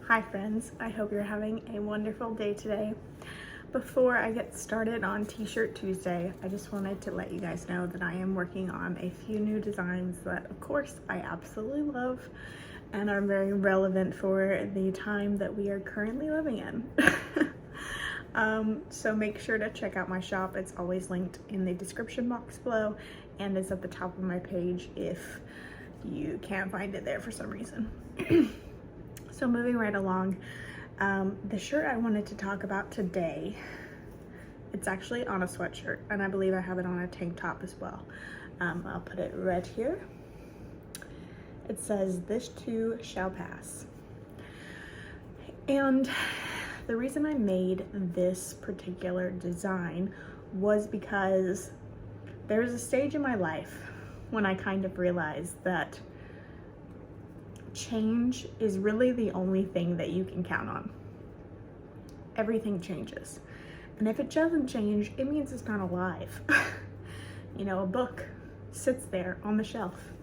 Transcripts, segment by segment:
Hi friends, I hope you're having a wonderful day today. Before I get started on T-Shirt Tuesday, I just wanted to let you guys know that I am working on a few new designs that of course I absolutely love and are very relevant for the time that we are currently living in. So make sure to check out my shop. It's always linked in the description box below and it's at the top of my page if you can't find it there for some reason. So moving right along, the shirt I wanted to talk about today, it's actually on a sweatshirt and I believe I have it on a tank top as well. I'll put it right here. It says, "This too shall pass." And the reason I made this particular design was because there was a stage in my life when I kind of realized that change is really the only thing that you can count on. Everything changes. And if it doesn't change, it means it's not alive. You know, a book sits there on the shelf,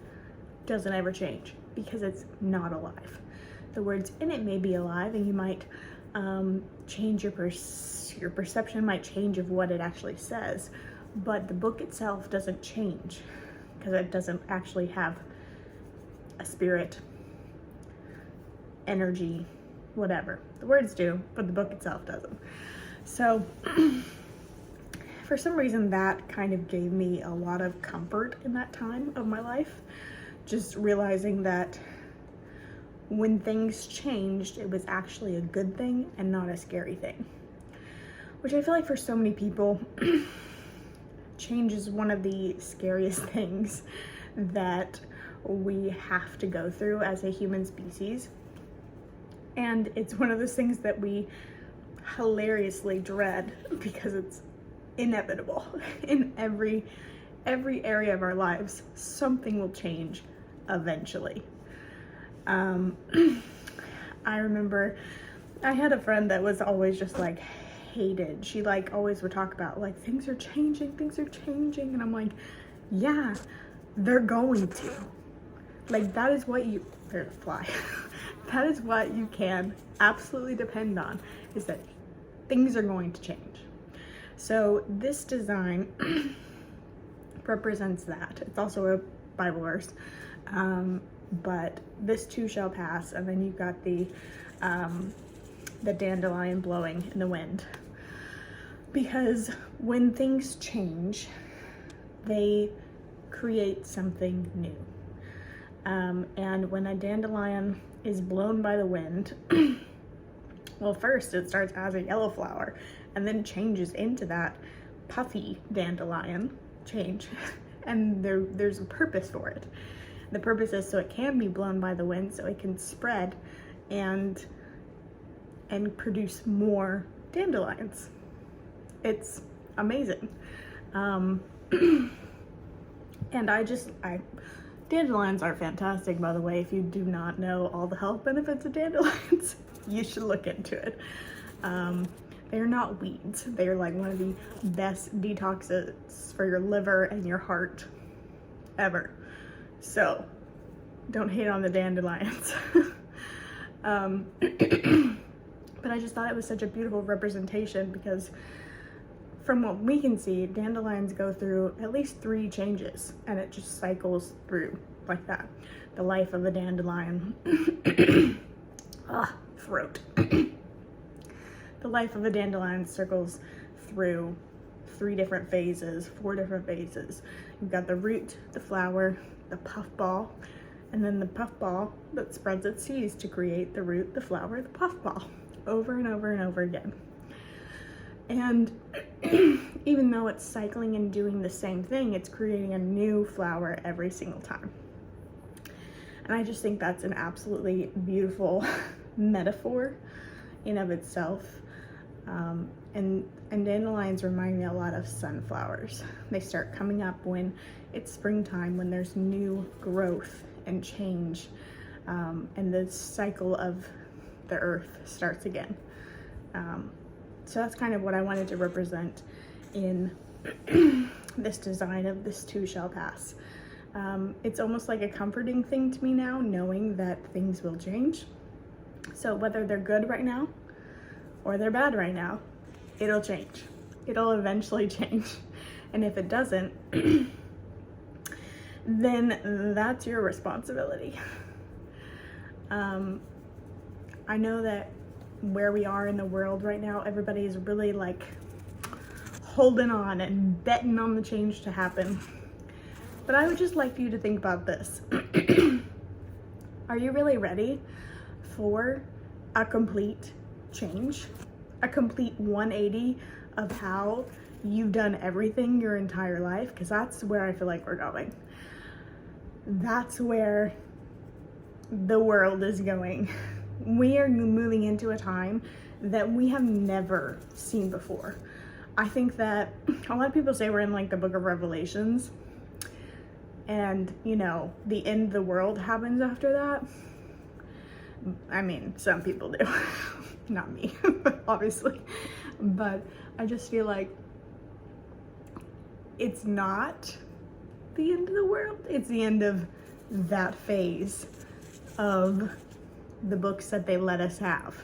doesn't ever change because it's not alive. The words in it may be alive and you might change your perception might change of what it actually says, but the book itself doesn't change because it doesn't actually have a spirit, energy, whatever. The words do, but the book itself doesn't. So for some reason that kind of gave me a lot of comfort in that time of my life, just realizing that when things changed, it was actually a good thing and not a scary thing, which I feel like for so many people change is one of the scariest things that we have to go through as a human species. And it's one of those things that we hilariously dread because it's inevitable. In every area of our lives, something will change eventually. I remember I had a friend that was always just like hated. She like always would talk about like things are changing, and I'm like, yeah, they're going to. Like that is what you, there's a fly. That is what you can absolutely depend on, is that things are going to change. So this design represents that. It's also a Bible verse, but this too shall pass. And then you've got the dandelion blowing in the wind. Because when things change, they create something new. And when a dandelion is blown by the wind, well, first it starts as a yellow flower and then changes into that puffy dandelion change. And there's a purpose for it. The purpose is so it can be blown by the wind, so it can spread and produce more dandelions. It's amazing. And dandelions are fantastic, by the way. If you do not know all the health benefits of dandelions, you should look into it. They're not weeds. They're like one of the best detoxes for your liver and your heart ever. So don't hate on the dandelions. But I just thought it was such a beautiful representation because from what we can see, dandelions go through at least 3 changes and it just cycles through like that. The life of a dandelion. Throat. The life of a dandelion circles through 4 different phases. You've got the root, the flower, the puffball, and then the puffball that spreads its seeds to create the root, the flower, the puffball, over and over and over again. And even though it's cycling and doing the same thing, it's creating a new flower every single time. And I just think that's an absolutely beautiful metaphor in of itself. And dandelions remind me a lot of sunflowers. They start coming up when it's springtime, when there's new growth and change, and the cycle of the earth starts again. So that's kind of what I wanted to represent in this design of This Too Shall Pass. It's almost like a comforting thing to me now, knowing that things will change. So whether they're good right now or they're bad right now, it'll change. It'll eventually change. And if it doesn't, then that's your responsibility. I know that where we are in the world right now, everybody is really like holding on and betting on the change to happen. But I would just like you to think about this. Are you really ready for a complete change? A complete 180 of how you've done everything your entire life? Because that's where I feel like we're going. That's where the world is going. We are moving into a time that we have never seen before. I think that a lot of people say we're in like the book of Revelations, and you know, the end of the world happens after that. I mean, some people do. Not me, obviously. But I just feel like it's not the end of the world. It's the end of that phase of the books that they let us have.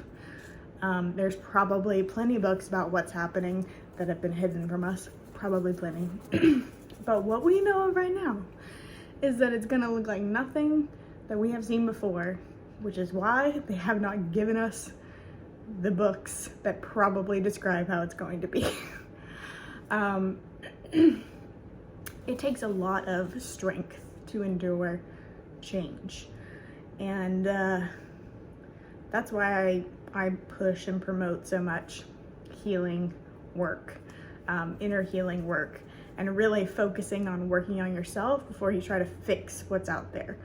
There's probably plenty of books about what's happening that have been hidden from us. Probably plenty. But what we know of right now is that it's gonna look like nothing that we have seen before, which is why they have not given us the books that probably describe how it's going to be. It takes a lot of strength to endure change. And that's why I push and promote so much healing work, inner healing work, and really focusing on working on yourself before you try to fix what's out there.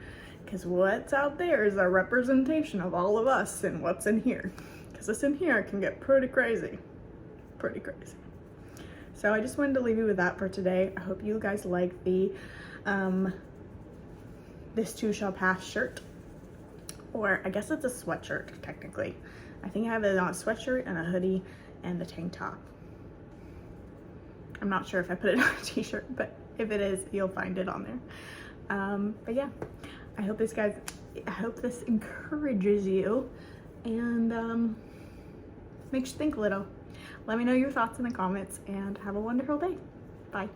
Because what's out there is a representation of all of us and what's in here. Because this in here can get pretty crazy. Pretty crazy. So I just wanted to leave you with that for today. I hope you guys like the This Too Shall Pass shirt. Or I guess it's a sweatshirt, technically. I think I have it on a sweatshirt and a hoodie and the tank top. I'm not sure if I put it on a t-shirt, but if it is, you'll find it on there. But yeah, I hope this encourages you and makes you think a little. Let me know your thoughts in the comments and have a wonderful day. Bye.